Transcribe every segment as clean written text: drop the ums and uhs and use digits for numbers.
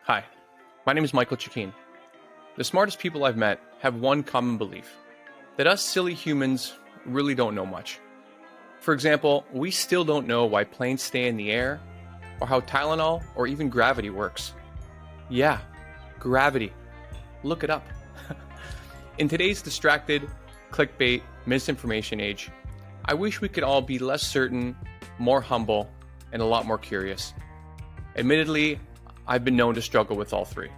Hi, my name is Michael Chikeen. The smartest people I've met have one common belief, that us silly humans really don't know much. For example, we still don't know why planes stay in the air, or how Tylenol or even gravity works. Yeah, gravity. Look it up. In today's distracted, clickbait, misinformation age, I wish we could all be less certain, more humble, and a lot more curious. Admittedly, I've been known to struggle with all three.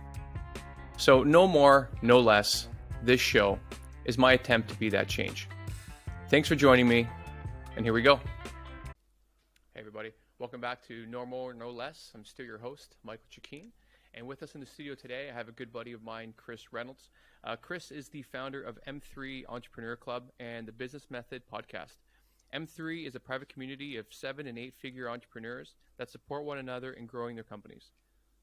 So no more, no less, this show is my attempt to be that change. Thanks for joining me, and here we go. Hey everybody, welcome back to No More, No Less. I'm still your host, Michael Chikeen, and with us in the studio today, I have a good buddy of mine, Chris Reynolds. Chris is the founder of M3 Entrepreneur Club and the Business Method podcast. M3 is a private community of 7- and 8-figure entrepreneurs that support one another in growing their companies.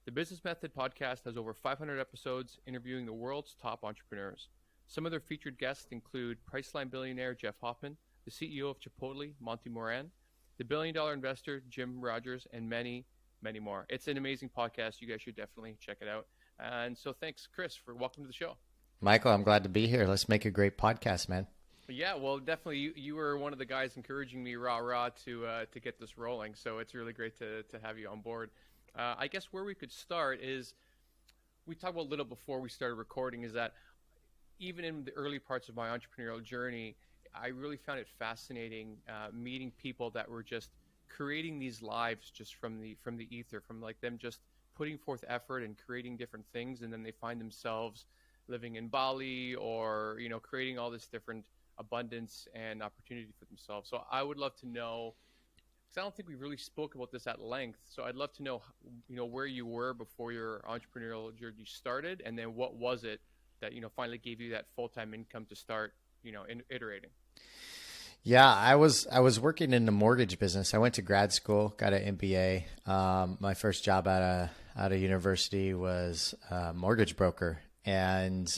The Business Method podcast has over 500 episodes interviewing the world's top entrepreneurs. Some of their featured guests include Priceline billionaire Jeff Hoffman, the CEO of Chipotle, Monty Moran, the billion-dollar investor Jim Rogers, and many, many more. It's an amazing podcast. You guys should definitely check it out. And so thanks, Chris, for welcome to the show. Michael, I'm glad to be here. Let's make a great podcast, man. Yeah, well, definitely. You were one of the guys encouraging me, rah, to get this rolling. So it's really great to have you on board. I guess where we could start is, we talked about a little before we started recording, is that even in the early parts of my entrepreneurial journey, I really found it fascinating meeting people that were just creating these lives just from the ether, from like them just putting forth effort and creating different things, and then they find themselves living in Bali or creating all this different abundance and opportunity for themselves. So I would love to know, because I don't think we really spoke about this at length. So I'd love to know, where you were before your entrepreneurial journey started, and then what was it that finally gave you that full-time income to start, iterating. Yeah, I was working in the mortgage business. I went to grad school, got an MBA. My first job out of university was a mortgage broker, and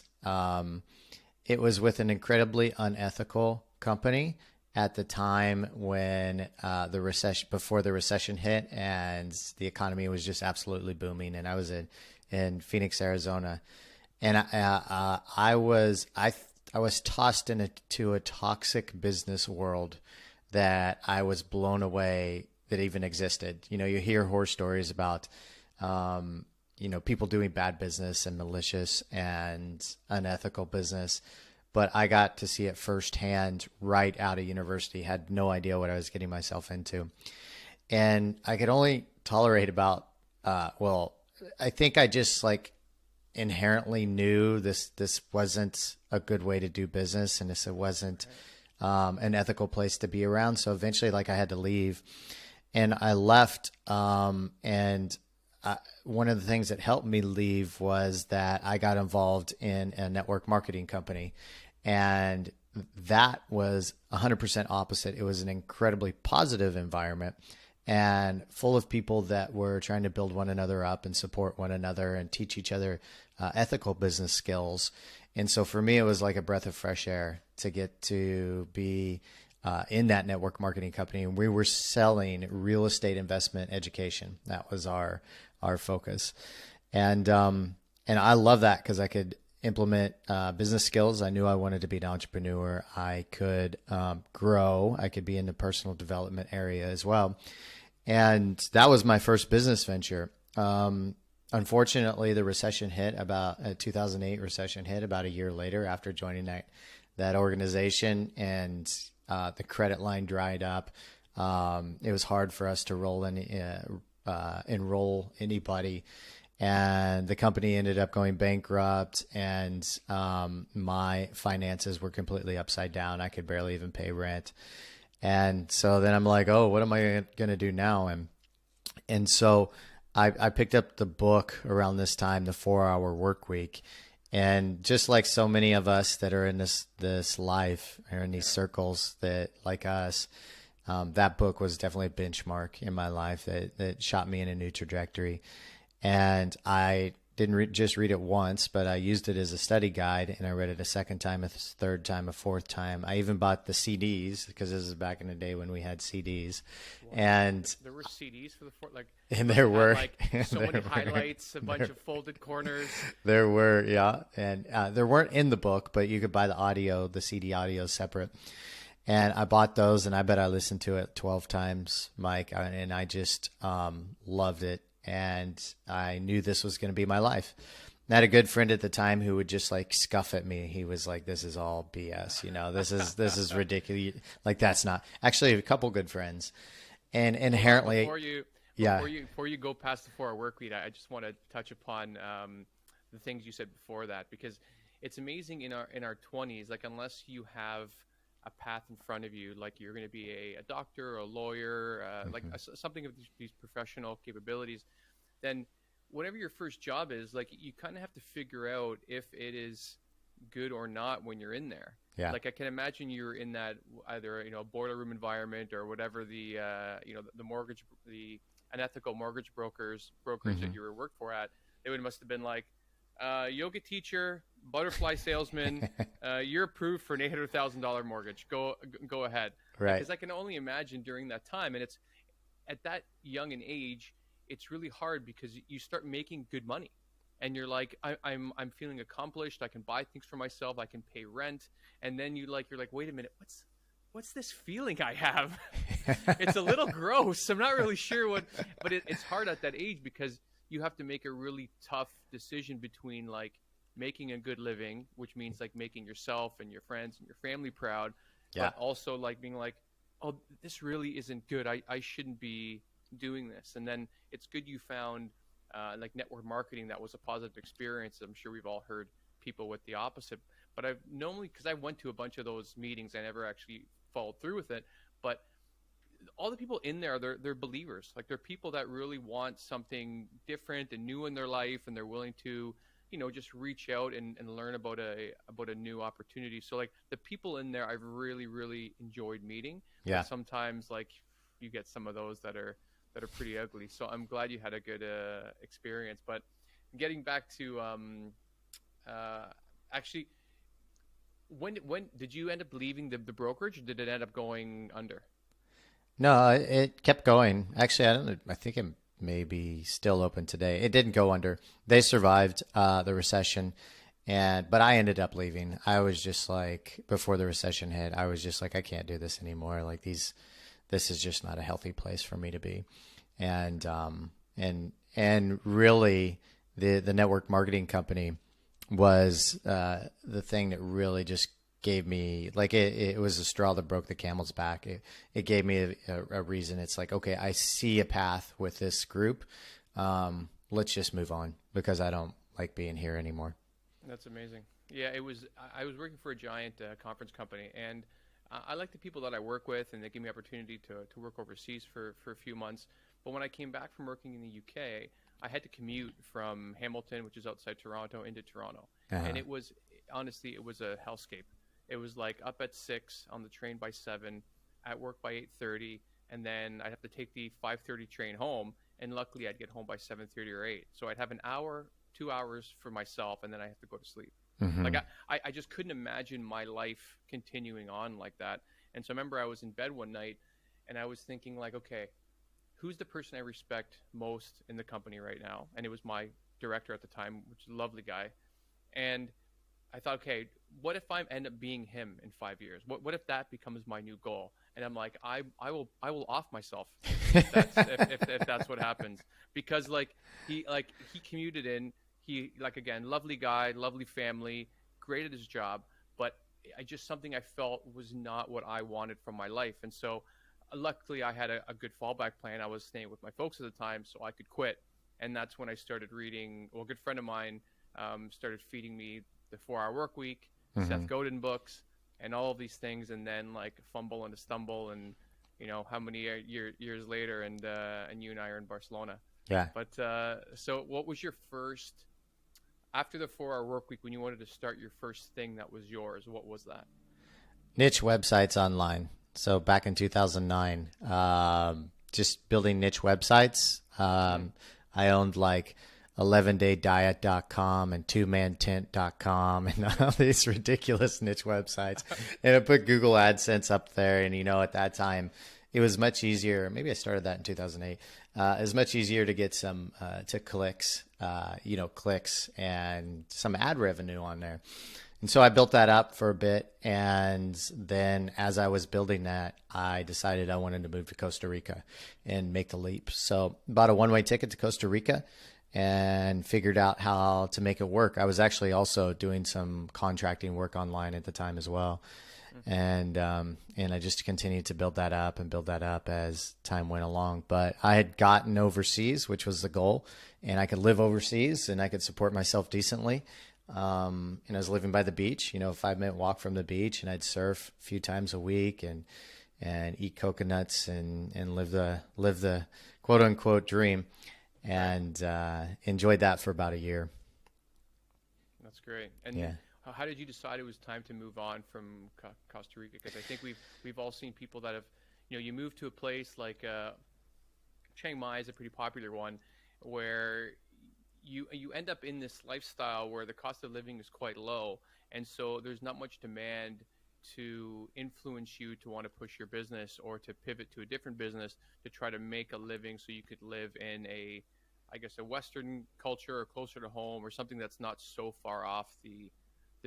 it was with an incredibly unethical company at the time when before the recession hit, and the economy was just absolutely booming. And I was in Phoenix, Arizona, and I was tossed into a toxic business world that I was blown away that even existed. You hear horror stories about people doing bad business and malicious and unethical business. But I got to see it firsthand right out of university, had no idea what I was getting myself into. And I could only tolerate about, I think I just inherently knew this wasn't a good way to do business, and it wasn't an ethical place to be around. So eventually I had to leave, and I left. And one of the things that helped me leave was that I got involved in a network marketing company, and that was 100% opposite. It was an incredibly positive environment and full of people that were trying to build one another up and support one another and teach each other ethical business skills. And so for me, it was like a breath of fresh air to get to be in that network marketing company. And we were selling real estate investment education. That was our focus. And I love that because I could implement business skills. I knew I wanted to be an entrepreneur. I could grow. I could be in the personal development area as well. And that was my first business venture. Unfortunately, the recession hit, about 2008 recession hit about a year later after joining that organization, and the credit line dried up. It was hard for us to enroll anybody, and the company ended up going bankrupt, and my finances were completely upside down. I could barely even pay rent. And so then I'm like, oh, what am I going to do now? And so I picked up the book around this time, The 4-Hour Work Week. And just like so many of us that are in this life or in these circles that like us, that book was definitely a benchmark in my life that shot me in a new trajectory. And I didn't just read it once, but I used it as a study guide, and I read it a second time, a third time, a fourth time. I even bought the CDs because this is back in the day when we had CDs, Wow. and There were CDs for the four, like, and must there have had were like so there many were highlights, a bunch of folded corners. there were yeah, and there weren't in the book, but you could buy the audio, the CD audio separate. And I bought those, and I bet I listened to it 12 times, Mike, and I just loved it. And I knew this was going to be my life. I had a good friend at the time who would just like scuff at me. He was like, "This is all BS, this is ridiculous. Like that's not." Actually, a couple good friends, and inherently, yeah, Before you go past the 4 hour work week, I just want to touch upon the things you said before that, because it's amazing in our 20s, like unless you have a path in front of you, like you're going to be a doctor, a lawyer, like something of these professional capabilities, then whatever your first job is, like you kind of have to figure out if it is good or not when you're in there. yeah, Like I can imagine you're in that either boiler room environment or whatever the mortgage, the unethical mortgage brokerage that you were worked for at. They must have been like, yoga teacher, butterfly salesman, you're approved for an $800,000 mortgage. Go ahead. right, Because I can only imagine during that time, and it's at that young an age, it's really hard because you start making good money, and you're like, I'm feeling accomplished. I can buy things for myself. I can pay rent, and then you're like, wait a minute, what's this feeling I have? It's a little gross. I'm not really sure but it's hard at that age because you have to make a really tough decision between like making a good living, which means like making yourself and your friends and your family proud, yeah, but also like being like, oh, this really isn't good. I shouldn't be doing this. And then it's good you found like network marketing that was a positive experience. I'm sure we've all heard people with the opposite, but I've normally, because I went to a bunch of those meetings, I never actually followed through with it, but all the people in there, they're believers. Like they're people that really want something different and new in their life, and they're willing to, just reach out and learn about a new opportunity. So like the people in there, I've really, really enjoyed meeting. yeah. But sometimes like you get some of those that are pretty ugly. So I'm glad you had a good experience. But getting back to actually, when did you end up leaving the brokerage, or did it end up going under? No, it kept going. Actually, I don't know. I think it may be still open today. It didn't go under. They survived the recession, but I ended up leaving. I was just like, before the recession hit, I was just like, I can't do this anymore. Like this is just not a healthy place for me to be. And really, the network marketing company was the thing that really just gave me, like, it was a straw that broke the camel's back. It gave me a reason. It's like, okay, I see a path with this group. Let's just move on because I don't like being here anymore. That's amazing. Yeah, I was working for a giant conference company, and I like the people that I work with, and they give me opportunity to work overseas for a few months. But when I came back from working in the UK, I had to commute from Hamilton, which is outside Toronto, into Toronto. And it was, honestly, it was a hellscape. It was like up at 6, on the train by 7, at work by 8:30, and then I'd have to take the 5:30 train home, and luckily I'd get home by 7:30 or 8. So I'd have an hour, 2 hours for myself, and then I have to go to sleep. Like I just couldn't imagine my life continuing on like that. And so I remember I was in bed one night, and I was thinking like, okay, who's the person I respect most in the company right now? And it was my director at the time, which is a lovely guy. And I thought, okay, what if I end up being him in 5 years? What if that becomes my new goal? And I'm like, I will off myself if that's what happens, because he commuted in, he, like, again, lovely guy, lovely family, great at his job, but I just, something I felt was not what I wanted from my life. And so luckily I had a good fallback plan. I was staying with my folks at the time, so I could quit. And that's when I started reading. Well, a good friend of mine started feeding me the 4 Hour Work Week, Seth Godin books, and all of these things. And then like fumble and a stumble, and how many years later, and you and I are in Barcelona. Yeah. But so what was your first, after the 4 Hour Work Week, when you wanted to start your first thing that was yours, what was that? Niche websites online. So back in 2009, just building niche websites. I owned like 11daydiet.com and 2mantent.com and all these ridiculous niche websites. And I put Google AdSense up there. And, at that time, it was much easier. Maybe I started that in 2008. It was much easier to get some clicks and some ad revenue on there. And so I built that up for a bit. And then as I was building that, I decided I wanted to move to Costa Rica and make the leap. So bought a one-way ticket to Costa Rica and figured out how to make it work. I was actually also doing some contracting work online at the time as well. And I just continued to build that up as time went along. But I had gotten overseas, which was the goal, and I could live overseas and I could support myself decently. And I was living by the beach, a 5-minute walk from the beach, and I'd surf a few times a week and eat coconuts and live the quote unquote dream, and enjoyed that for about a year. That's great. And yeah. How did you decide it was time to move on from Costa Rica? Because I think we've all seen people that have, you move to a place like Chiang Mai is a pretty popular one, where you end up in this lifestyle where the cost of living is quite low, and so there's not much demand to influence you to want to push your business or to pivot to a different business to try to make a living so you could live in a Western culture or closer to home or something that's not so far off the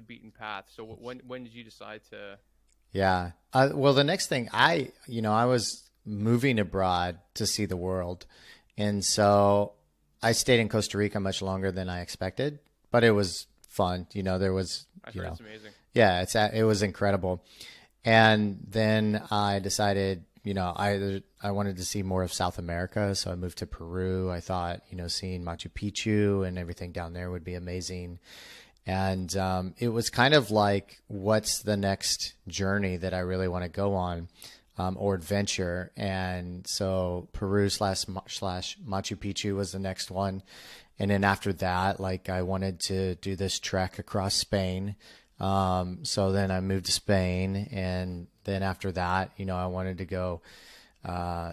beaten path. So when did you decide to? Yeah. Well, the next thing I was moving abroad to see the world. And so I stayed in Costa Rica much longer than I expected, but it was fun. There was, I heard it's amazing. Yeah, it was incredible. And then I decided, I wanted to see more of South America. So I moved to Peru. I thought, seeing Machu Picchu and everything down there would be amazing. And it was kind of like, what's the next journey that I really want to go on, or adventure? And so Peru slash Machu Picchu was the next one. And then after that, I wanted to do this trek across Spain. So then I moved to Spain, and then after that, I wanted to go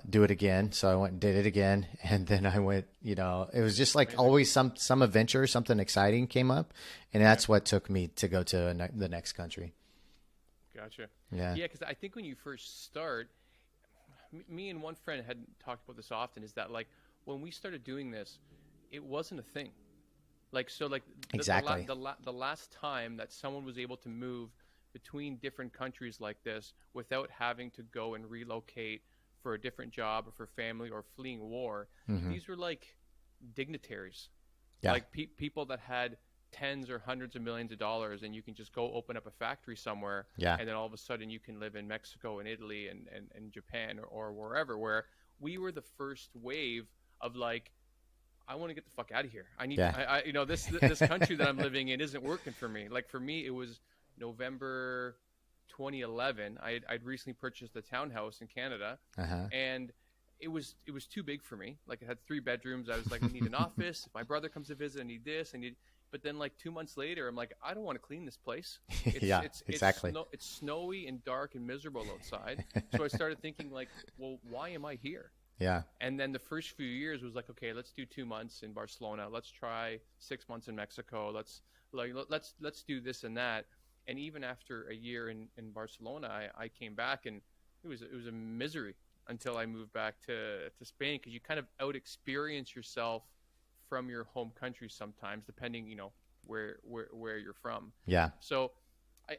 do it again. So I went and did it again. And then I went, it was just always some adventure, something exciting came up. And that's what took me to go to the next country. Gotcha. Yeah. Yeah. Cause I think when you first start, me and one friend had talked about this often, is that when we started doing this, it wasn't a thing. Exactly. The last time that someone was able to move between different countries like this without having to go and relocate for a different job or for family or fleeing war, these were dignitaries, yeah. People that had tens or hundreds of millions of dollars, and you can just go open up a factory somewhere, yeah. and then all of a sudden you can live in Mexico and Italy and Japan or wherever, where we were the first wave of I want to get the fuck out of here. I need, yeah. This country that I'm living in isn't working for me. For me, it was November 2011. I'd recently purchased a townhouse in Canada, and it was too big for me. It had 3 bedrooms. I was I need an office. If my brother comes to visit, I need this. But then 2 months later, I'm I don't want to clean this place. Exactly. It's snowy and dark and miserable outside. So I started thinking well, why am I here? Yeah. And then the first few years was okay, let's do 2 months in Barcelona. Let's try 6 months in Mexico. Let's do this and that. And even after a year in Barcelona, I came back, and it was a misery until I moved back to Spain, because you kind of out experience yourself from your home country sometimes, depending where you're from. Yeah. So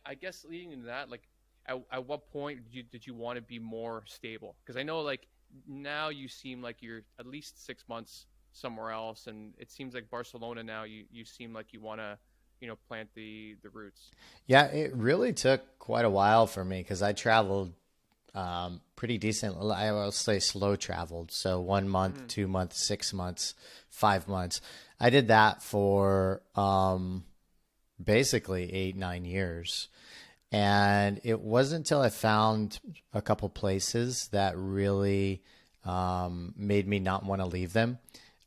I guess leading into that, at what point did you want to be more stable? Because I know now you seem you're at least 6 months somewhere else, and it seems Barcelona now you seem you want to plant the roots. Yeah, it really took quite a while for me, because I traveled pretty decent. I will say slow traveled. So 1 month, 2 months, 6 months, 5 months. I did that for basically 8-9 years. And it wasn't until I found a couple places that really made me not want to leave them,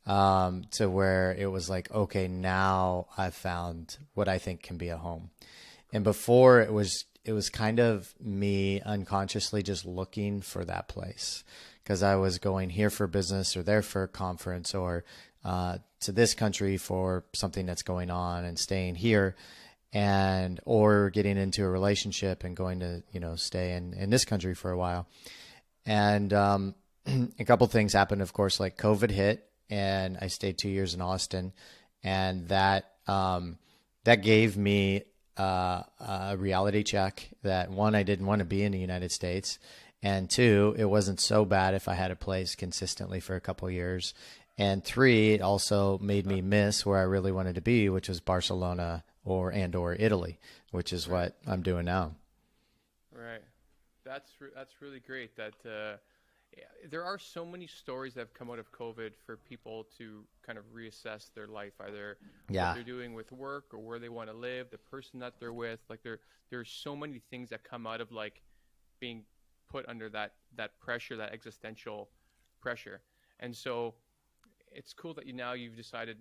to where it was okay, now I've found what I think can be a home. And before, it was kind of me unconsciously just looking for that place, because I was going here for business or there for a conference, or to this country for something that's going on and staying here, and or getting into a relationship and going to stay in this country for a while. And a couple things happened, of course, like COVID hit, and I stayed 2 years in Austin, and that gave me a reality check that, one, I didn't want to be in the United States, and two, it wasn't so bad if I had a place consistently for a couple of years, and three, it also made me miss where I really wanted to be, which was Barcelona or Italy, which is what I'm doing now. Right. That's really great. That there are so many stories that have come out of COVID for people to kind of reassess their life, either what they're doing with work or where they want to live, the person that they're with. Like there's so many things that come out of like being put under that pressure, that existential pressure. And so it's cool that you've decided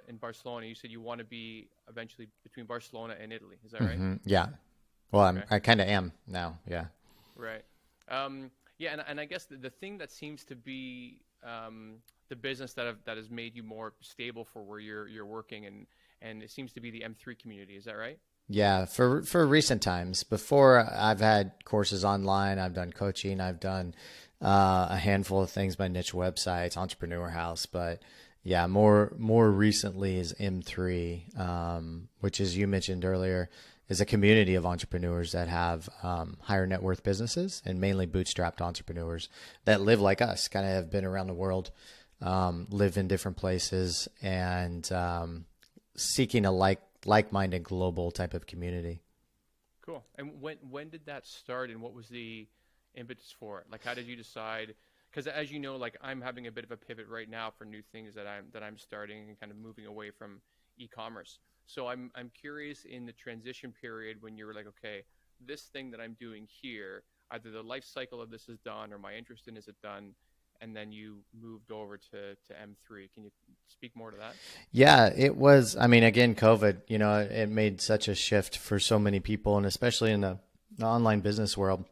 in Barcelona. You said you want to be eventually between Barcelona and Italy. Is that right? Mm-hmm. Yeah. Well, I kind of am now. Yeah. Right. Yeah, and I guess the thing that seems to be the business that has made you more stable for where you're working, and it seems to be the M3 community. Is that right? Yeah, for recent times. Before, I've had courses online. I've done coaching. I've done a handful of things by niche websites, Entrepreneur House. But yeah, more recently is M3, which, as you mentioned earlier, is a community of entrepreneurs that have higher net worth businesses, and mainly bootstrapped entrepreneurs that live like us, kind of have been around the world, live in different places, and seeking a like-minded global type of community. Cool. And when did that start, and what was the impetus for it? Like, how did you decide? Because as you know, like, I'm having a bit of a pivot right now for new things that I'm starting and kind of moving away from e-commerce. So I'm curious, in the transition period when you were like, okay, this thing that I'm doing here, either the life cycle of this is done or my interest in is it done, and then you moved over to M3. Can you speak more to that? Yeah, it was. I mean, again, COVID, it made such a shift for so many people, and especially in the online business world.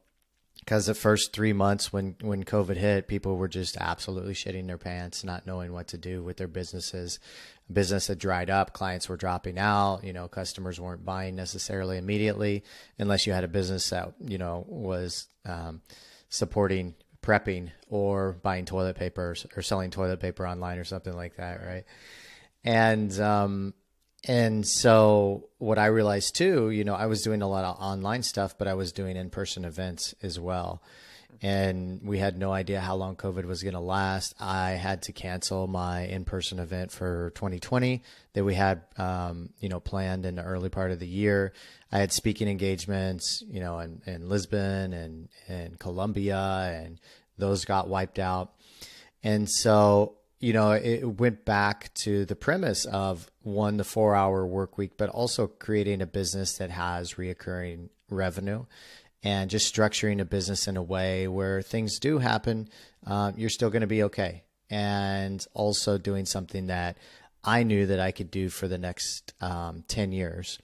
Because the first 3 months when COVID hit, people were just absolutely shitting their pants, not knowing what to do with their businesses. Business had dried up, clients were dropping out, customers weren't buying necessarily immediately, unless you had a business that, was supporting prepping or buying toilet paper or selling toilet paper online or something like that, right? And so what I realized too, I was doing a lot of online stuff, but I was doing in-person events as well. And we had no idea how long COVID was going to last. I had to cancel my in-person event for 2020 that we had, planned in the early part of the year. I had speaking engagements, in Lisbon and Colombia, and those got wiped out. And so, it went back to the premise of 1 to 4 hour work week, but also creating a business that has reoccurring revenue, and just structuring a business in a way where things do happen, you're still going to be okay. And also doing something that I knew that I could do for the next 10 years.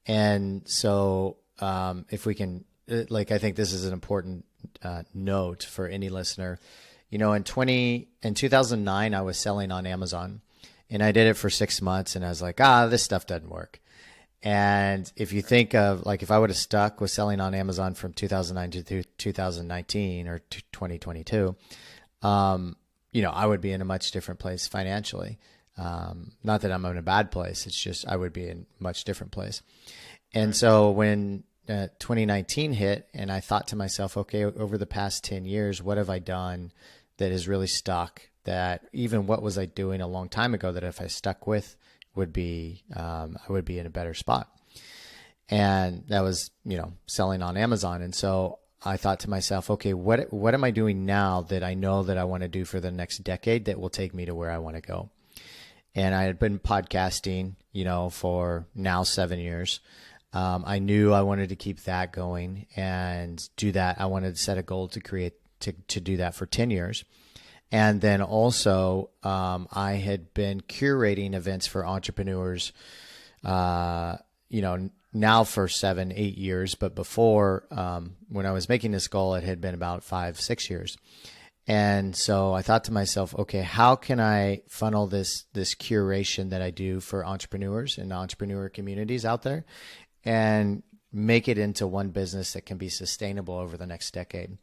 And so if we can, I think this is an important note for any listener. In 2009, I was selling on Amazon, and I did it for 6 months, and I was like, this stuff doesn't work. And if you think of, like, if I would have stuck with selling on Amazon from 2009 to 2019 or 2022, I would be in a much different place financially. Not that I'm in a bad place. It's just, I would be in a much different place. And so when 2019 hit, and I thought to myself, okay, over the past 10 years, what have I done that is really stuck, that even what was I doing a long time ago that if I stuck with would be, I would be in a better spot. And that was, selling on Amazon. And so I thought to myself, okay, what am I doing now that I know that I want to do for the next decade that will take me to where I want to go? And I had been podcasting, for now 7 years. I knew I wanted to keep that going and do that. I wanted to set a goal to do that for 10 years. And then also, I had been curating events for entrepreneurs, now for 7-8 years. But before, when I was making this goal, it had been about 5-6 years. And so I thought to myself, okay, how can I funnel this curation that I do for entrepreneurs and entrepreneur communities out there and make it into one business that can be sustainable over the next decade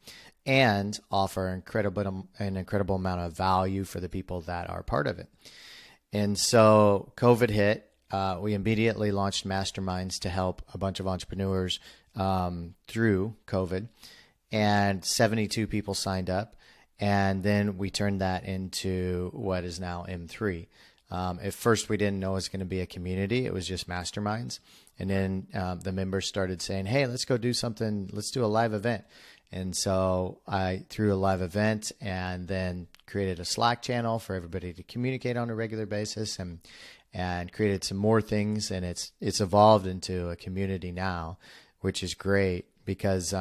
and offer an incredible amount of value for the people that are part of it. And so COVID hit. We immediately launched masterminds to help a bunch of entrepreneurs through COVID, and 72 people signed up. And then we turned that into what is now M3. At first, we didn't know it was going to be a community. It was just masterminds. And then the members started saying, hey, let's go do something. Let's do a live event. And so I threw a live event and then created a Slack channel for everybody to communicate on a regular basis, and created some more things. And it's evolved into a community now, which is great because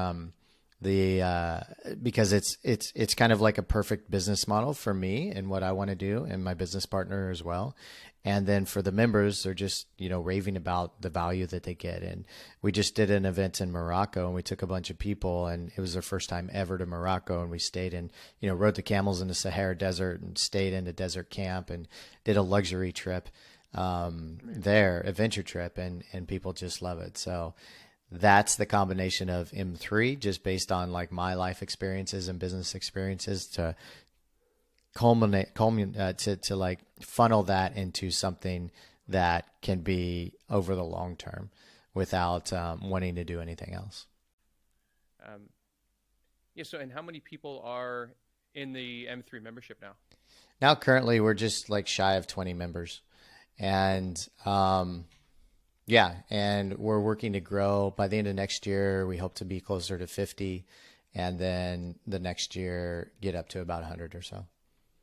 because it's kind of like a perfect business model for me and what I want to do, and my business partner as well. And then for the members, they're just, raving about the value that they get. And we just did an event in Morocco, and we took a bunch of people, and it was their first time ever to Morocco. And we stayed in, rode the camels in the Sahara Desert and stayed in a desert camp and did a luxury trip there, adventure trip, and people just love it. So that's the combination of M3, just based on like my life experiences and business experiences, to to like funnel that into something that can be over the long term without wanting to do anything else. So, and how many people are in the M3 membership now? Now, currently, we're just like shy of 20 members. And and we're working to grow. By the end of next year, we hope to be closer to 50. And then the next year, get up to about 100 or so.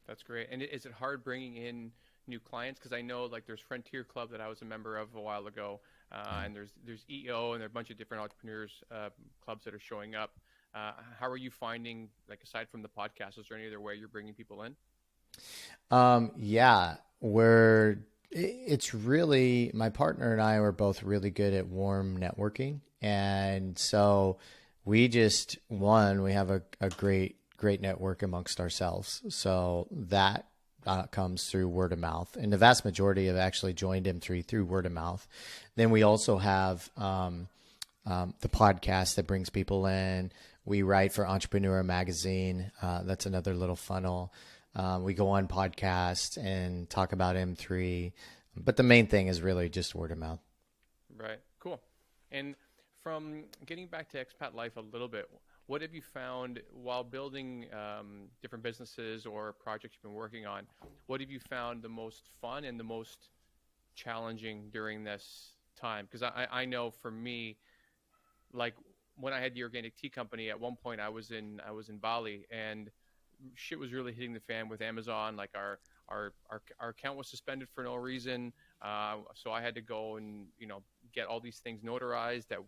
That's great. And is it hard bringing in new clients? Because I know like there's Frontier Club that I was a member of a while ago, and there's EO, and there are a bunch of different entrepreneurs clubs that are showing up. How are you finding, like aside from the podcast, is there any other way you're bringing people in? It's really, my partner and I were both really good at warm networking. And so we have a great network amongst ourselves. So that comes through word of mouth. And the vast majority have actually joined M3 through word of mouth. Then we also have the podcast that brings people in. We write for Entrepreneur Magazine. That's another little funnel. We go on podcasts and talk about M3. But the main thing is really just word of mouth. Right. Cool. And from getting back to expat life a little bit, what have you found while building different businesses or projects you've been working on? What have you found the most fun and the most challenging during this time? Because I know for me, like when I had the organic tea company, at one point I was in Bali, and shit was really hitting the fan with Amazon. Like our account was suspended for no reason. So I had to go and, get all these things notarized that,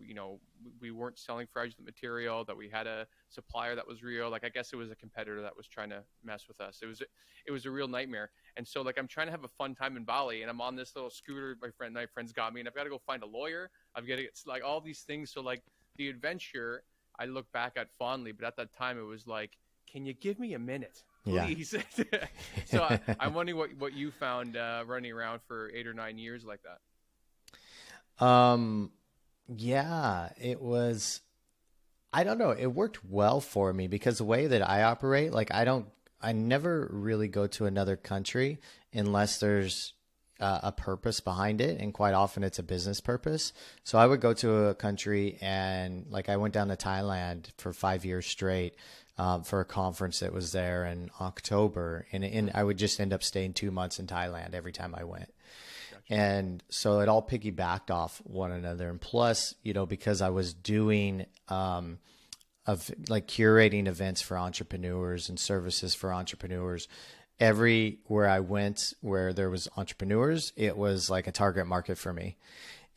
we weren't selling fraudulent material, that we had a supplier that was real. Like, I guess it was a competitor that was trying to mess with us. It was a real nightmare. And so like, I'm trying to have a fun time in Bali, and I'm on this little scooter my friends got me, and I've got to go find a lawyer. I've got to get like all these things. So like the adventure I look back at fondly, but at that time it was like, can you give me a minute, please? Yeah. So I'm wondering what you found running around for 8 or 9 years like that. Yeah, it was, I don't know. It worked well for me because the way that I operate, like I never really go to another country unless there's a purpose behind it. And quite often it's a business purpose. So I would go to a country, and like I went down to Thailand for 5 years straight for a conference that was there in October. And I would just end up staying 2 months in Thailand every time I went. And so it all piggybacked off one another. And plus, because I was doing, of like curating events for entrepreneurs and services for entrepreneurs, everywhere I went where there was entrepreneurs, it was like a target market for me.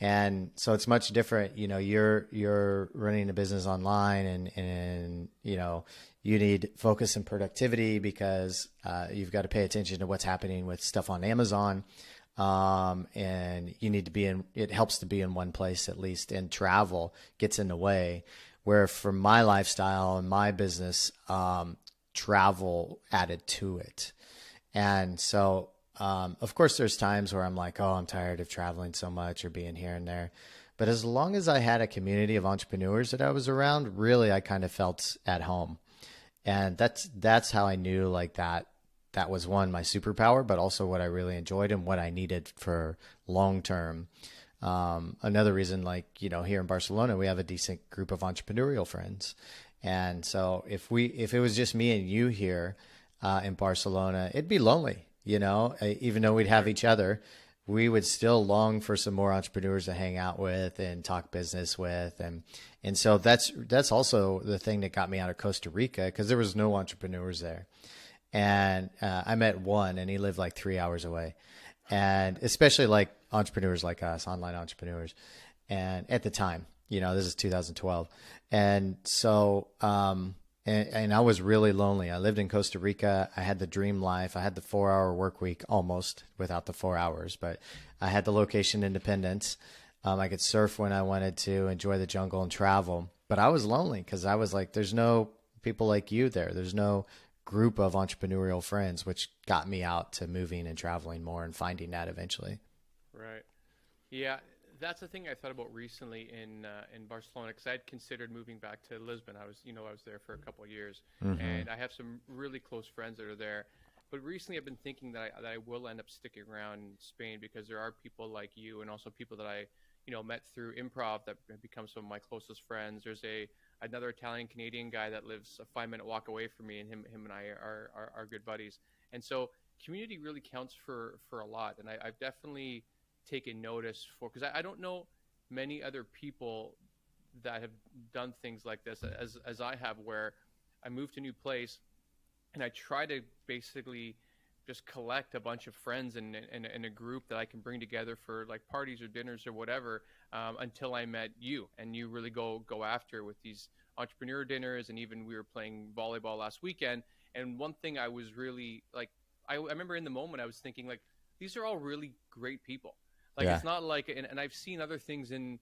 And so it's much different. You're running a business online, and you need focus and productivity because you've got to pay attention to what's happening with stuff on Amazon. And you need to be it helps to be in one place at least, and travel gets in the way. Where for my lifestyle and my business, travel added to it. And so, of course, there's times where I'm like, oh, I'm tired of traveling so much or being here and there. But as long as I had a community of entrepreneurs that I was around, really, I kind of felt at home. And that's how I knew like that was one, my superpower, but also what I really enjoyed and what I needed for long term. Another reason, like, here in Barcelona, we have a decent group of entrepreneurial friends. And so if it was just me and you here in Barcelona, it'd be lonely, even though we'd have each other, we would still long for some more entrepreneurs to hang out with and talk business with. And so that's also the thing that got me out of Costa Rica, because there was no entrepreneurs there. And I met one, and he lived like 3 hours away. And especially like entrepreneurs like us, online entrepreneurs. And at the time, this is 2012. And so, and I was really lonely. I lived in Costa Rica. I had the dream life. I had the 4-hour work week, almost without the 4 hours, but I had the location independence. I could surf when I wanted to, enjoy the jungle and travel, but I was lonely because I was like, there's no people like you there. There's no group of entrepreneurial friends, which got me out to moving and traveling more and finding that eventually. Right. Yeah, that's the thing I thought about recently in Barcelona, because I had considered moving back to Lisbon. I was there for a couple of years, and I have some really close friends that are there. But recently, I've been thinking that I will end up sticking around in Spain, because there are people like you, and also people that I met through improv that have become some of my closest friends. There's another Italian Canadian guy that lives a 5-minute walk away from me, and him and I are good buddies. And so community really counts for a lot. And I've definitely taken notice because I don't know many other people that have done things like this as I have, where I moved to a new place and I try to basically just collect a bunch of friends in a group that I can bring together for like parties or dinners or whatever, until I met you, and you really go after with these entrepreneur dinners. And even we were playing volleyball last weekend. And one thing I was really like, I remember in the moment I was thinking like, these are all really great people. Like, yeah. It's not like, and I've seen other things in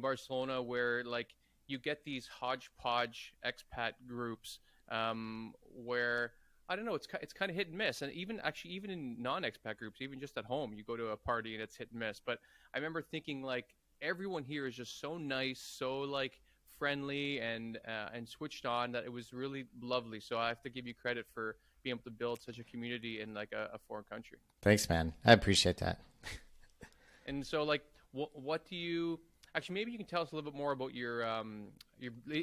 Barcelona where like you get these hodgepodge expat groups, where I don't know, it's kind of hit and miss. And even in non-expat groups, even just at home, you go to a party and it's hit and miss. But I remember thinking like, everyone here is just so nice, so like friendly and switched on, that it was really lovely. So I have to give you credit for being able to build such a community in like a foreign country. Thanks, man. I appreciate that. And so like, what do you, actually, maybe you can tell us a little bit more about your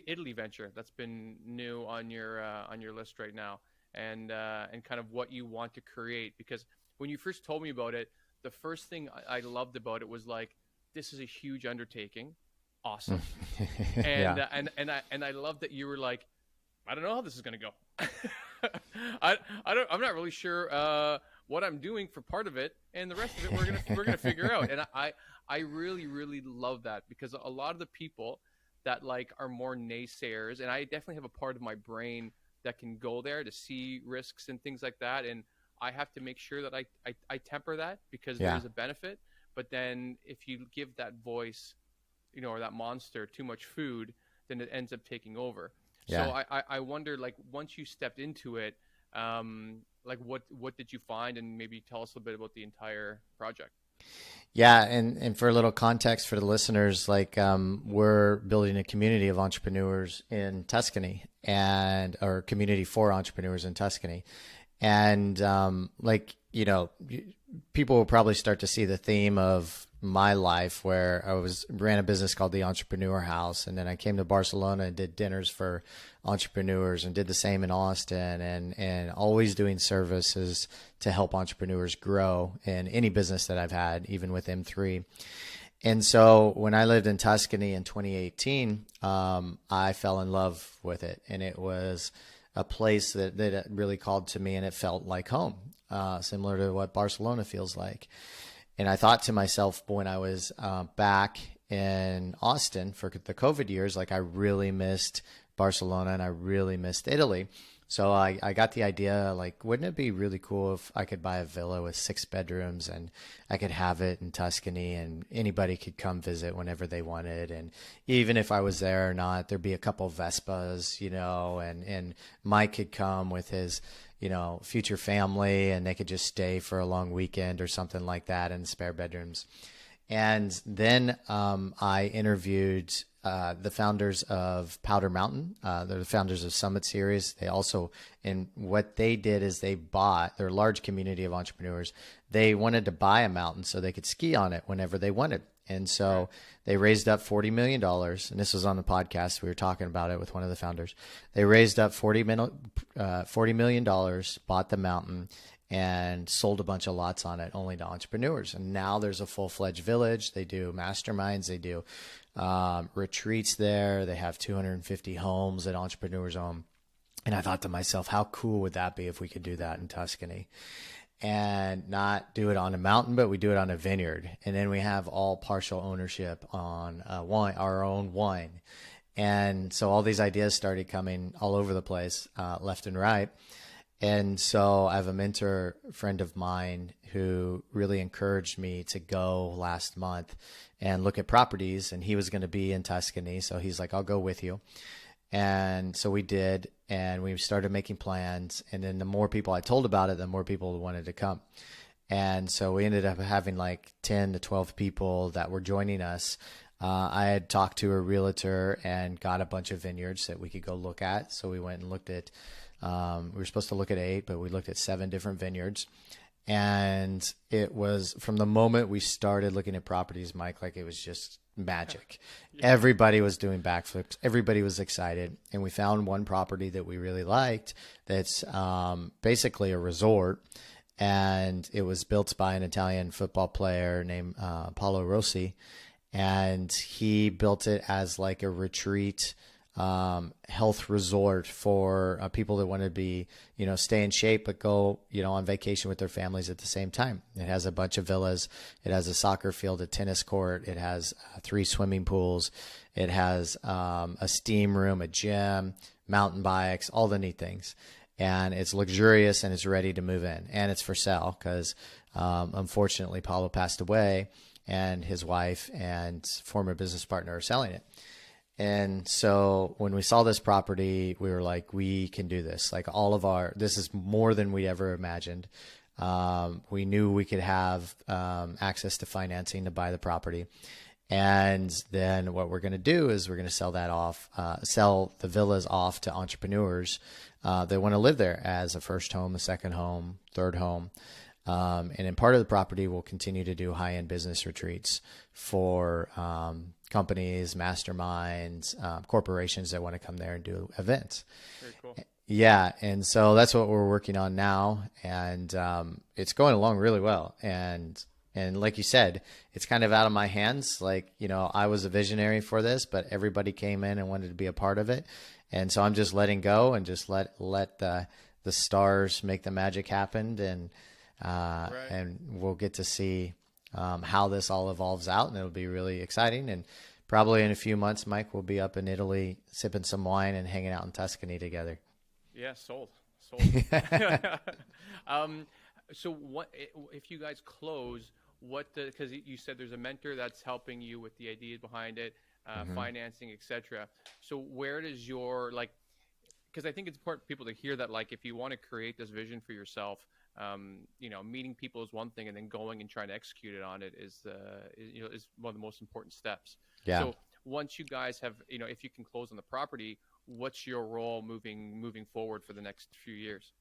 Italy venture that's been new on your list right now, and kind of what you want to create. Because when you first told me about it, the first thing I loved about it was like, this is a huge undertaking. Awesome. And, yeah. And I love that you were like, I don't know how this is going to go. I'm not really sure what I'm doing for part of it, and the rest of it we're gonna figure out. And I really, really love that, because a lot of the people that like are more naysayers, and I definitely have a part of my brain that can go there to see risks and things like that, and I have to make sure that I temper that, because yeah. there's a benefit. But then if you give that voice, or that monster too much food, then it ends up taking over. Yeah. So I wonder, like, once you stepped into it, like what did you find, and maybe tell us a bit about the entire project. Yeah, and for a little context for the listeners, like we're building a community of entrepreneurs in Tuscany, or community for entrepreneurs in Tuscany, and people will probably start to see the theme of my life, where I ran a business called the Entrepreneur House, and then I came to Barcelona and did dinners for entrepreneurs, and did the same in Austin, and always doing services to help entrepreneurs grow in any business that I've had, even with M3. And so when I lived in Tuscany in 2018, I fell in love with it, and it was a place that really called to me, and it felt like home, similar to what Barcelona feels like. And I thought to myself, when I was back in Austin for the COVID years, like, I really missed Barcelona and I really missed Italy. So I got the idea, like, wouldn't it be really cool if I could buy a villa with 6 bedrooms and I could have it in Tuscany and anybody could come visit whenever they wanted. And even if I was there or not, there'd be a couple Vespas, and Mike could come with his, future family and they could just stay for a long weekend or something like that in spare bedrooms. And then I interviewed the founders of Powder Mountain. They're the founders of Summit Series. They also, and what they did is they're a large community of entrepreneurs. They wanted to buy a mountain so they could ski on it whenever they wanted. And so they raised up $40 million. And this was on the podcast. We were talking about it with one of the founders. They raised up $40 million, bought the mountain, and sold a bunch of lots on it only to entrepreneurs. And now there's a full-fledged village. They do masterminds. They do retreats there. They have 250 homes that entrepreneurs own. And I thought to myself, how cool would that be if we could do that in Tuscany? And not do it on a mountain, but we do it on a vineyard. And then we have all partial ownership on wine, our own wine. And so all these ideas started coming all over the place, left and right. And so I have a mentor friend of mine who really encouraged me to go last month and look at properties. And he was going to be in Tuscany. So he's like, I'll go with you. And so we did, and we started making plans. And then the more people I told about it, the more people wanted to come. And so we ended up having like 10 to 12 people that were joining us. I had talked to a realtor and got a bunch of vineyards that we could go look at. So we went and looked at, we were supposed to look at 8, but we looked at 7 different vineyards. And it was from the moment we started looking at properties, Mike, like it was just magic. Yeah. Everybody was doing backflips. Everybody was excited. And we found one property that we really liked that's basically a resort. And it was built by an Italian football player named Paolo Rossi. And he built it as like a retreat health resort for people that want to be, stay in shape, but go, on vacation with their families at the same time. It has a bunch of villas. It has a soccer field, a tennis court. It has 3 swimming pools. It has a steam room, a gym, mountain bikes, all the neat things. And it's luxurious and it's ready to move in. And it's for sale because unfortunately, Paulo passed away and his wife and former business partner are selling it. And so when we saw this property, we were like, we can do this. Like this is more than we ever imagined. We knew we could have access to financing to buy the property. And then what we're going to do is we're going to sell the villas off to entrepreneurs that want to live there as a first home, a second home, third home. And in part of the property, we'll continue to do high-end business retreats for companies, masterminds, corporations that want to come there and do events. Very cool. Yeah. And so that's what we're working on now. And it's going along really well. And like you said, it's kind of out of my hands. Like, I was a visionary for this, but everybody came in and wanted to be a part of it. And so I'm just letting go and just let the stars make the magic happen. And we'll get to see how this all evolves out, and it'll be really exciting. And probably in a few months, Mike, we'll be up in Italy sipping some wine and hanging out in Tuscany together. Yeah, sold. So what if you guys close? Because you said there's a mentor that's helping you with the ideas behind it, financing, etc. So where does your because I think it's important for people to hear that, if you want to create this vision for yourself, meeting people is one thing, and then going and trying to execute it on it is one of the most important steps. Yeah. So once you guys have, if you can close on the property, what's your role moving forward for the next few years?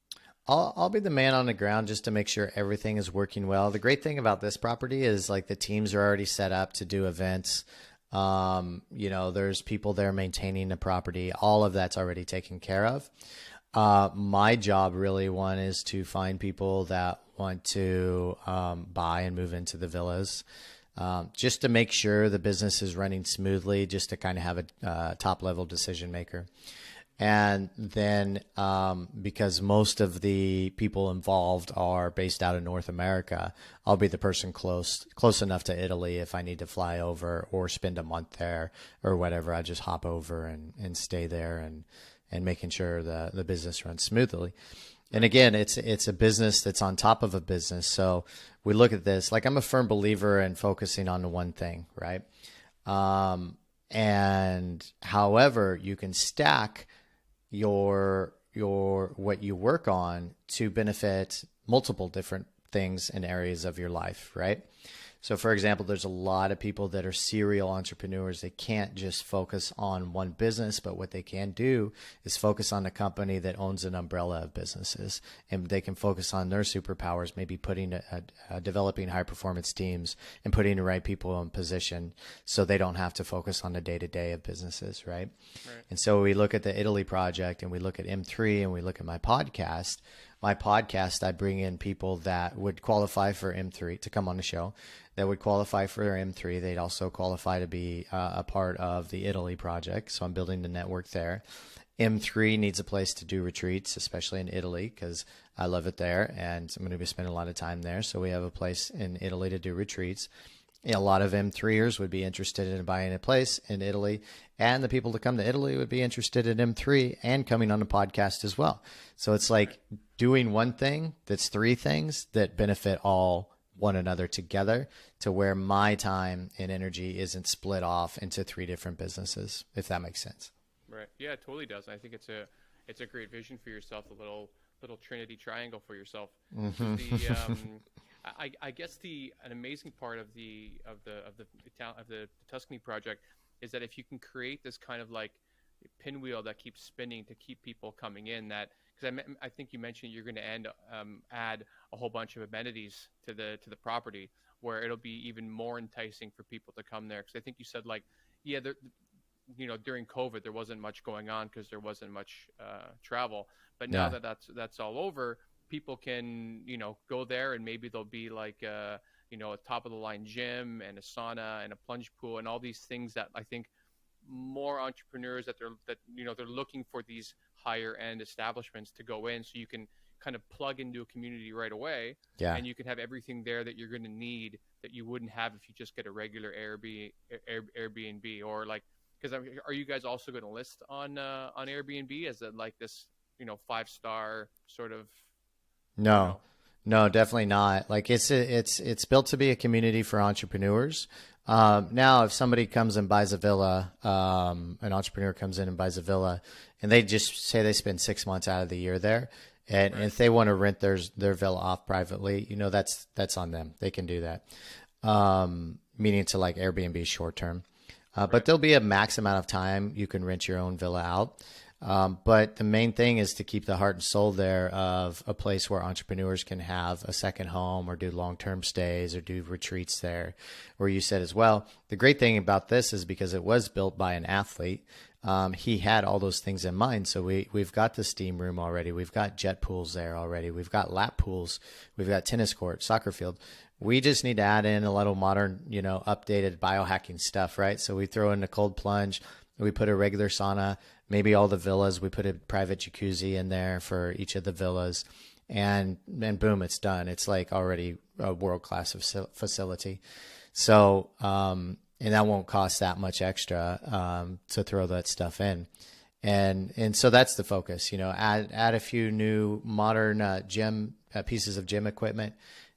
I'll be the man on the ground just to make sure everything is working well. The great thing about this property is the teams are already set up to do events. There's people there maintaining the property. All of that's already taken care of. My job really, one, is to find people that want to buy and move into the villas, just to make sure the business is running smoothly, just to kind of have a top level decision maker. And then because most of the people involved are based out of North America, I'll be the person close enough to Italy if I need to fly over or spend a month there or whatever. I just hop over and stay there and making sure the business runs smoothly. And again, it's a business that's on top of a business. So we look at this like I'm a firm believer in focusing on one thing, right? And however, you can stack your what you work on to benefit multiple different things and areas of your life, right? So for example, there's a lot of people that are serial entrepreneurs. They can't just focus on one business, but what they can do is focus on a company that owns an umbrella of businesses, and they can focus on their superpowers, maybe developing high performance teams and putting the right people in position so they don't have to focus on the day-to-day of businesses, right? And so we look at the Italy project and we look at M3 and we look at my podcast. I bring in people that would qualify for M3 to come on the show, that would qualify for M3. They'd also qualify to be a part of the Italy project. So I'm building the network there. M3 needs a place to do retreats, especially in Italy, because I love it there and I'm going to be spending a lot of time there. So we have a place in Italy to do retreats. A lot of M3ers would be interested in buying a place in Italy, and the people that come to Italy would be interested in M3 and coming on the podcast as well. So it's like doing one thing that's three things that benefit all one another together, to where my time and energy isn't split off into three different businesses, if that makes sense. Right. Yeah, it totally does. I think it's a great vision for yourself, a little Trinity triangle for yourself. I guess an amazing part of the Tuscany project is that if you can create this kind of like pinwheel that keeps spinning to keep people coming in, that because I think you mentioned you're going to add a whole bunch of amenities to the property where it'll be even more enticing for people to come there. Because I think you said like, yeah, during COVID there wasn't much going on because there wasn't much travel, but now that that's all over, people can, go there and maybe there'll be like, a top of the line gym and a sauna and a plunge pool and all these things that I think more entrepreneurs they're looking for these higher end establishments to go in, so you can kind of plug into a community right away. Yeah. And you can have everything there that you're going to need that you wouldn't have if you just get a regular Airbnb or like, because are you guys also going to list on Airbnb as like this 5-star sort of? No, definitely not. Like it's built to be a community for entrepreneurs. Now, if somebody comes and buys a villa, an entrepreneur comes in and buys a villa, and they just say they spend 6 months out of the year there, and if they want to rent their villa off privately, that's on them. They can do that. Meaning to like Airbnb short term, but there'll be a max amount of time you can rent your own villa out. But the main thing is to keep the heart and soul there of a place where entrepreneurs can have a second home or do long-term stays or do retreats there. Where you said as well, the great thing about this is because it was built by an athlete, he had all those things in mind. So we've got the steam room already. We've got jet pools there already. We've got lap pools. We've got tennis court, soccer field. We just need to add in a little modern, updated biohacking stuff, right? So we throw in a cold plunge. We put a regular sauna. Maybe all the villas, we put a private jacuzzi in there for each of the villas, and boom, it's done. It's like already a world-class facility. So, and that won't cost that much extra to throw that stuff in. And so that's the focus, add a few new modern gym pieces of gym equipment,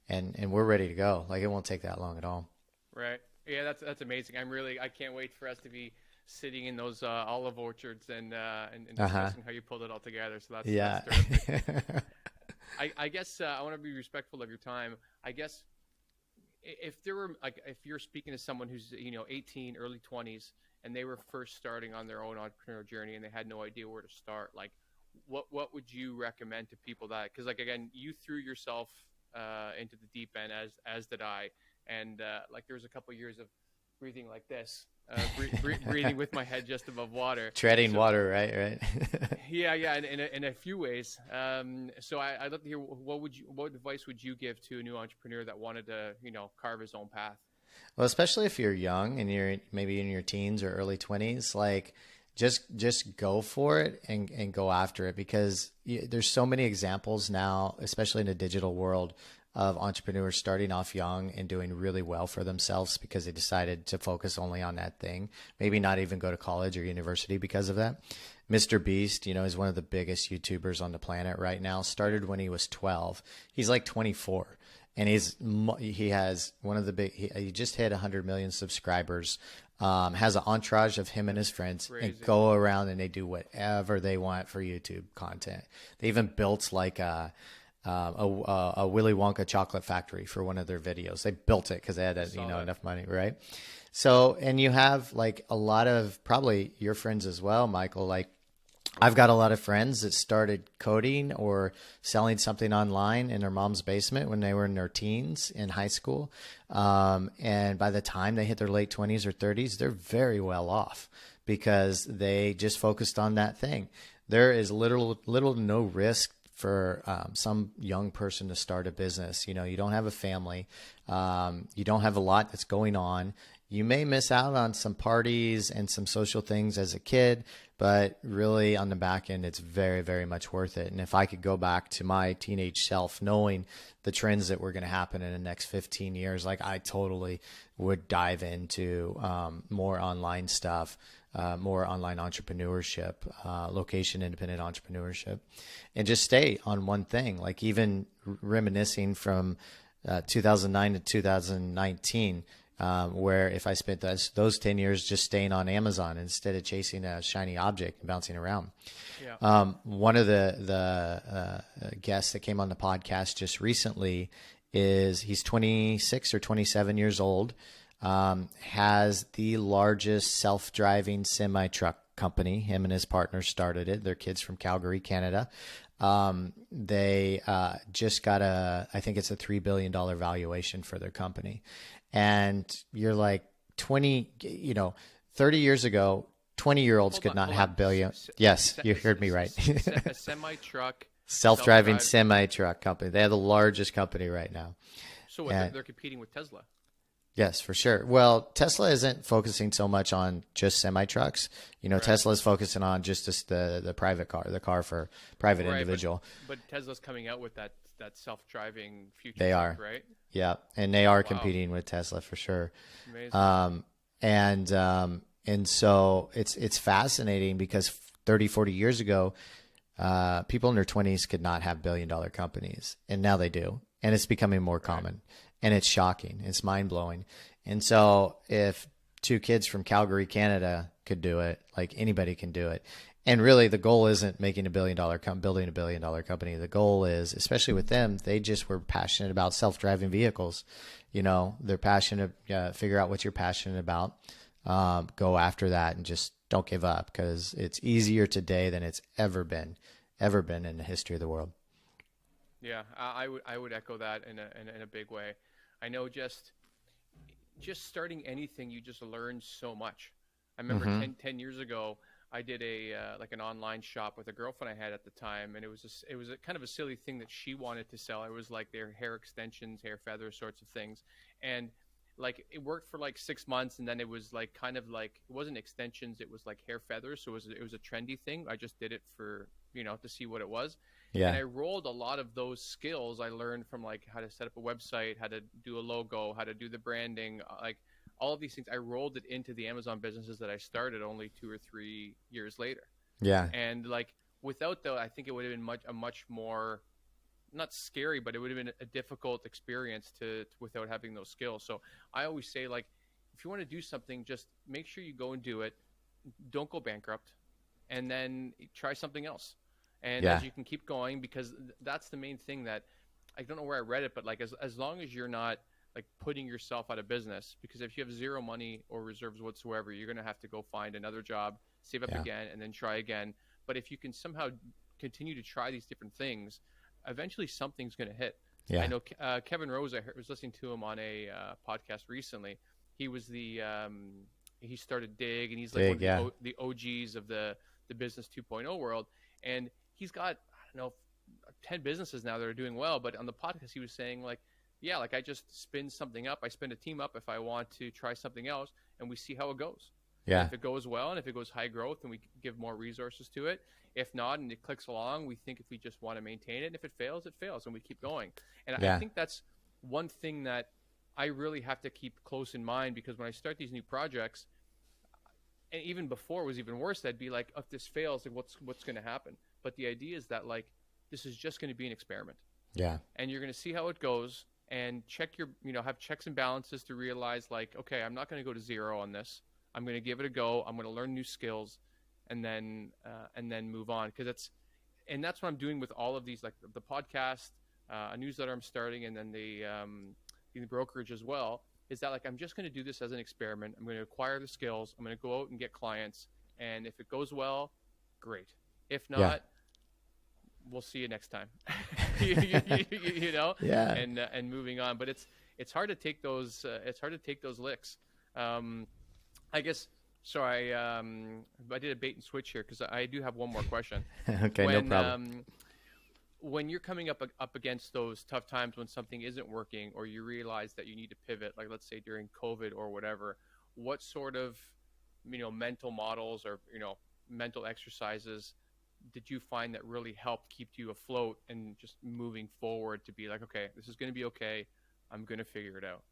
and we're ready to go. Like, it won't take that long at all. Right. Yeah, that's amazing. I can't wait for us to be sitting in those olive orchards and discussing how you pulled it all together. So that's terrific. I guess I want to be respectful of your time. I guess if you're speaking to someone who's 18, early 20s, and they were first starting on their own entrepreneurial journey and they had no idea where to start, like what would you recommend to people that, because like again, you threw yourself into the deep end as did I, and like there was a couple of years of breathing like this. Breathing with my head just above water, treading water, right. yeah in a few ways. So I'd love to hear what advice would you give to a new entrepreneur that wanted to carve his own path? Well, especially if you're young and you're maybe in your teens or early 20s, like just go for it and go after it, because there's so many examples now, especially in the digital world, of entrepreneurs starting off young and doing really well for themselves because they decided to focus only on that thing, maybe not even go to college or university because of that. Mr. Beast, is one of the biggest YouTubers on the planet right now. Started when he was 12. He's like 24. And he has one of the he just hit 100 million subscribers. Has an entourage of him and his friends and go around and they do whatever they want for YouTube content. They even built like a Willy Wonka chocolate factory for one of their videos. They built it because they had enough money, right? So, and you have like a lot of probably your friends as well, Michael. Like I've got a lot of friends that started coding or selling something online in their mom's basement when they were in their teens in high school. And by the time they hit their late 20s or 30s, they're very well off because they just focused on that thing. There is little to no risk for some young person to start a business. You don't have a family. You don't have a lot that's going on. You may miss out on some parties and some social things as a kid, but really on the back end, it's very, very much worth it. And if I could go back to my teenage self, knowing the trends that were going to happen in the next 15 years, like I totally would dive into more online stuff, more online entrepreneurship, location independent entrepreneurship, and just stay on one thing. Like even reminiscing from 2009 to 2019, where if I spent those 10 years just staying on Amazon instead of chasing a shiny object and bouncing around. Yeah. One of the guests that came on the podcast just recently he's 26 or 27 years old, has the largest self-driving semi-truck company. Him and his partner started it. Their kids from Calgary, Canada. They just got I think it's a $3 billion valuation for their company. And you're like 30 years ago, 20-year-olds could not have billion. Yes, you heard me right. A semi-truck. Self-driving semi-truck company. They have the largest company right now. So they're competing with Tesla. Yes, for sure. Well, Tesla isn't focusing so much on just semi-trucks. Right. Tesla is focusing on just the private car, the car for private individual. But Tesla's coming out with that self-driving future. They are, right? Yeah, and they are competing with Tesla for sure. Amazing. And so it's fascinating because 30, 40 years ago, people in their 20s could not have billion-dollar companies, and now they do, and it's becoming more common. And it's shocking. It's mind-blowing. And so if two kids from Calgary, Canada could do it, like anybody can do it. And really the goal isn't making building a billion-dollar company. The goal is, especially with them, they just were passionate about self-driving vehicles. They're passionate, figure out what you're passionate about, go after that and just don't give up because it's easier today than it's ever been in the history of the world. Yeah, I would echo that in a big way. I know just starting anything, you just learn so much. I remember 10 years ago, I did an online shop with a girlfriend I had at the time, and it was a kind of a silly thing that she wanted to sell. It was like their hair extensions, hair feathers, sorts of things, and like it worked for like 6 months, and then it was like kind of like it wasn't extensions, it was like hair feathers, so it was a trendy thing. I just did it for to see what it was. Yeah. And I rolled a lot of those skills I learned from like how to set up a website, how to do a logo, how to do the branding, like all of these things. I rolled it into the Amazon businesses that I started only 2 or 3 years later. Yeah. And like without though, I think it would have been a much more, not scary, but it would have been a difficult experience without having those skills. So I always say, like, if you want to do something, just make sure you go and do it. Don't go bankrupt, and then try something else. And as you can keep going, because that's the main thing that I don't know where I read it, but like as long as you're not like putting yourself out of business, because if you have zero money or reserves whatsoever, you're going to have to go find another job, save up again, and then try again. But if you can somehow continue to try these different things, eventually something's going to hit. Yeah. I know Kevin Rose, I was listening to him on a podcast recently. He was he started Dig, and he's like one of the OGs of the business 2.0 world. And he's got, 10 businesses now that are doing well. But on the podcast, he was saying like, yeah, like I just spin something up. I spin a team up if I want to try something else, and we see how it goes. And Yeah. if it goes well and if it goes high growth, then we give more resources to it. If not, and it clicks along, we think if we just want to maintain it. And if it fails, and we keep going. And I Yeah. think that's one thing that I really have to keep close in mind, because when I start these new projects, and even before it was even worse, I'd be like, if this fails, like what's going to happen? But the idea is that, like, this is just going to be an experiment, Yeah. and you're going to see how it goes, and check your, have checks and balances to realize, like, okay, I'm not going to go to zero on this. I'm going to give it a go. I'm going to learn new skills, and then move on. That's what I'm doing with all of these, like the podcast, a newsletter I'm starting, and then the brokerage as well. Is that, like, I'm just going to do this as an experiment. I'm going to acquire the skills. I'm going to go out and get clients, and if it goes well, great. If Yeah. not, we'll see you next time. you know, Yeah. and moving on. But it's hard to take those licks. I guess. So I did a bait and switch here, because I do have one more question. Okay. No problem. When you're coming up against those tough times when something isn't working, or you realize that you need to pivot, like let's say during COVID or whatever, what sort of mental models or mental exercises did you find that really helped keep you afloat and just moving forward to be like, okay, this is going to be okay, I'm going to figure it out?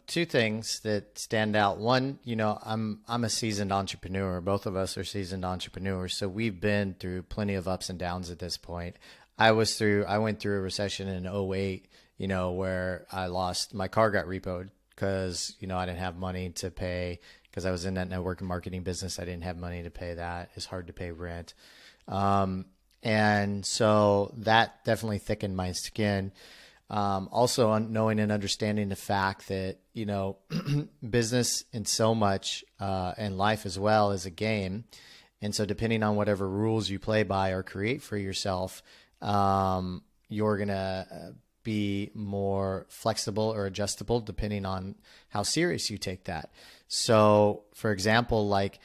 Two things that stand out. One, I'm a seasoned entrepreneur. Both of us are seasoned entrepreneurs, so we've been through plenty of ups and downs at this point. I went through a recession in '08, where my car got repoed because, I didn't have money to pay, because I was in that network and marketing business. I didn't have money to pay that. It's hard to pay rent. And so that definitely thickened my skin. Also knowing and understanding the fact that, business and so much, and life as well is a game. And so depending on whatever rules you play by or create for yourself, you're going to be more flexible or adjustable depending on how serious you take that. So for example, like,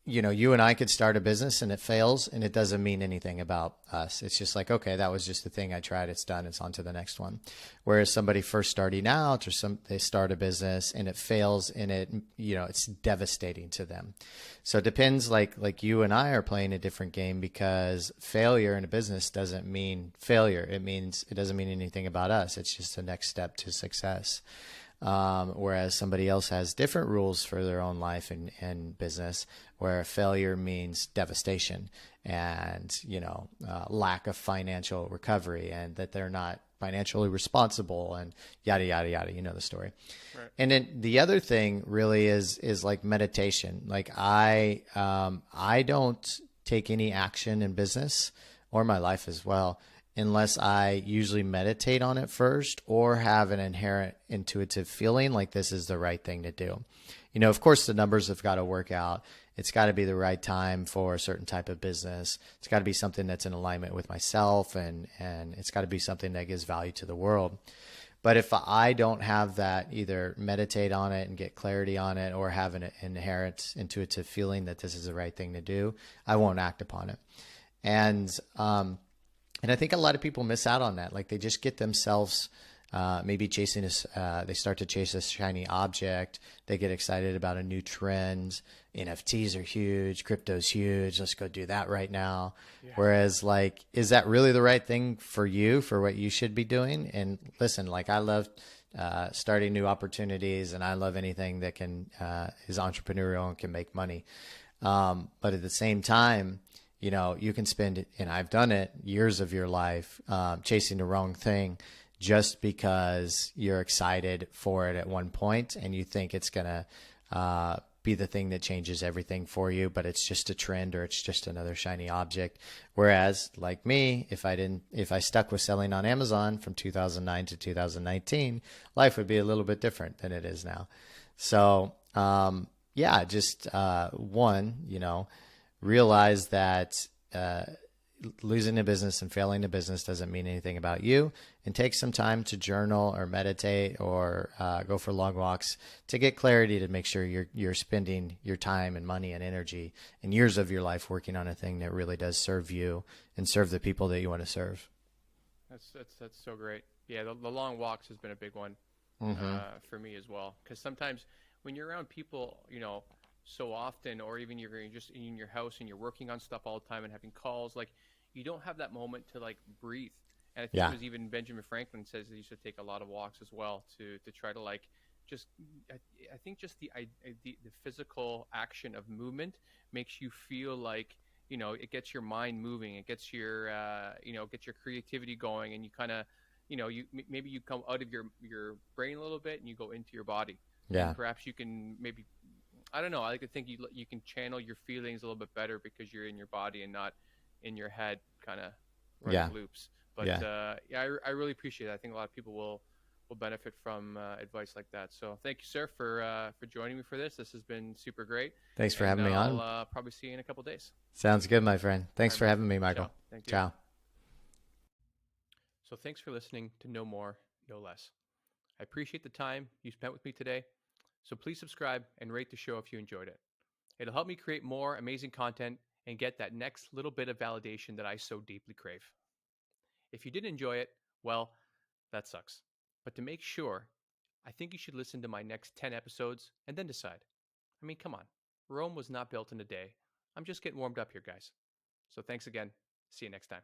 you and I could start a business and it fails, and it doesn't mean anything about us. It's just like, okay, that was just the thing I tried. It's done. It's on to the next one. Whereas somebody first starting out, they start a business and it fails, and it's devastating to them. So it depends, like you and I are playing a different game, because failure in a business doesn't mean failure. It doesn't mean anything about us. It's just the next step to success. Whereas somebody else has different rules for their own life and business, where failure means devastation and, lack of financial recovery, and that they're not financially responsible, and yada, yada, yada, the story. Right. And then the other thing really is like meditation. Like I don't take any action in business or my life as well, unless I usually meditate on it first, or have an inherent intuitive feeling like this is the right thing to do. Of course, the numbers have got to work out. It's got to be the right time for a certain type of business. It's got to be something that's in alignment with myself, and it's got to be something that gives value to the world. But if I don't have that, either meditate on it and get clarity on it, or have an inherent intuitive feeling that this is the right thing to do, I won't act upon it. And I think a lot of people miss out on that. Like, they just get themselves maybe chasing they start to chase a shiny object. They get excited about a new trend. NFTs are huge. Crypto's huge. Let's go do that right now. Yeah. Whereas, like, is that really the right thing for you, for what you should be doing? And listen, like, I love starting new opportunities, and I love anything that is entrepreneurial and can make money. But at the same time, you can spend, and I've done it, years of your life chasing the wrong thing, just because you're excited for it at one point, and you think it's going to be the thing that changes everything for you, but it's just a trend, or it's just another shiny object. Whereas, like me, if I stuck with selling on Amazon from 2009 to 2019, life would be a little bit different than it is now. So, just realize that losing a business and failing a business doesn't mean anything about you, and take some time to journal or meditate, or go for long walks to get clarity, to make sure you're spending your time and money and energy and years of your life working on a thing that really does serve you and serve the people that you want to serve. That's so great. Yeah, the long walks has been a big one for me as well, because sometimes when you're around people, so often, or even you're just in your house and you're working on stuff all the time and having calls, like you don't have that moment to like breathe. And I think it Yeah. was even Benjamin Franklin says that he should take a lot of walks as well to try to like just I, I think just the physical action of movement makes you feel like it gets your mind moving, it gets your gets your creativity going, and you kind of maybe you come out of your brain a little bit and you go into your body, and Yeah. perhaps you can maybe I don't know. I like to think you can channel your feelings a little bit better because you're in your body and not in your head, kind of running Yeah. loops. But Yeah. yeah, I really appreciate it. I think a lot of people will benefit from advice like that. So thank you, sir, for joining me for this. This has been super great, Thanks for and having me I'll on. probably see you in a couple days. Sounds good, my friend. All Thanks right, for man. having me, Michael. Ciao. Thank you. Ciao. So thanks for listening to No More, No Less. I appreciate the time you spent with me today. So please subscribe and rate the show if you enjoyed it. It'll help me create more amazing content and get that next little bit of validation that I so deeply crave. If you did enjoy it, well, that sucks. But to make sure, I think you should listen to my next 10 episodes and then decide. I mean, come on. Rome was not built in a day. I'm just getting warmed up here, guys. So thanks again. See you next time.